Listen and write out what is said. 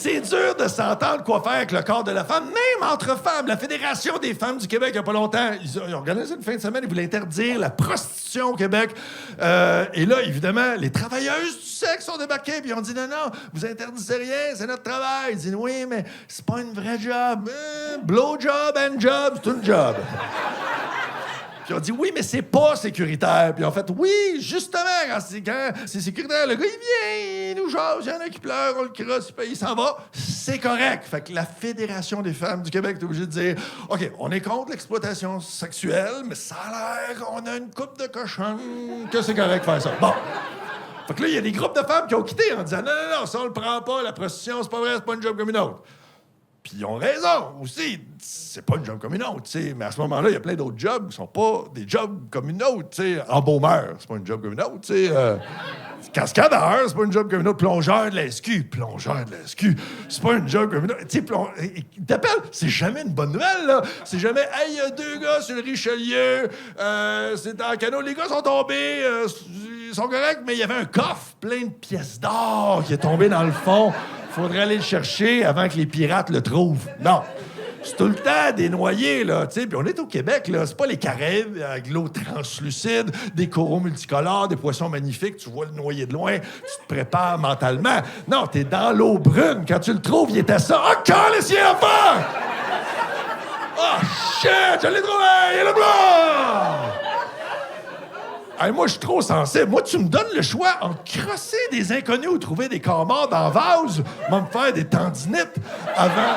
c'est dur de s'entendre quoi faire avec le corps de la femme, même entre femmes. La Fédération des femmes du Québec, il n'y a pas longtemps, ils ont organisé une fin de semaine, ils voulaient interdire la prostitution au Québec. Et là, évidemment, les travailleuses du sexe ont débarqué, puis ils ont dit non, vous interdisez rien, c'est notre travail. Ils disent oui, mais c'est pas une vraie job. Blow job and job, c'est une job. Puis on dit oui, mais c'est pas sécuritaire. Puis en fait, oui, justement, quand c'est sécuritaire, le gars, il vient, il nous jase, il y en a qui pleurent, on le crosse, puis il s'en va. C'est correct. Fait que la Fédération des femmes du Québec est obligée de dire OK, on est contre l'exploitation sexuelle, mais ça a l'air qu'on a une coupe de cochon, que c'est correct de faire ça. Bon. Fait que là, il y a des groupes de femmes qui ont quitté en disant non, ça on le prend pas, la prostitution, c'est pas vrai, c'est pas une job comme une autre. Puis ils ont raison aussi. C'est pas une job comme une autre, tu sais. Mais à ce moment-là, il y a plein d'autres jobs qui sont pas des jobs comme une autre, tu sais. Embaumeur, c'est pas une job comme une autre, tu sais. Cascadeur, c'est pas une job comme une autre. Plongeur de la SQ, c'est pas une job comme une autre. Tu sais, t'appelles, c'est jamais une bonne nouvelle, là. C'est jamais, hey, il y a 2 gars sur le Richelieu, c'est en canot, les gars sont tombés, ils sont corrects, mais il y avait un coffre plein de pièces d'or qui est tombé dans le fond. Faudrait aller le chercher avant que les pirates le trouvent. Non. C'est tout le temps des noyés, là, tu sais. Puis on est au Québec, là. C'est pas les Caraïbes avec l'eau translucide, des coraux multicolores, des poissons magnifiques. Tu vois le noyé de loin, tu te prépares mentalement. Non, t'es dans l'eau brune. Quand tu le trouves, il était ça. Ah, quand les enfants! Oh, shit! Je l'ai trouvé! Il est là-bas! Hey, moi, je suis trop sensible. Moi, tu me donnes le choix entre crosser des inconnus ou trouver des corps morts dans le vase, me faire des tendinites avant...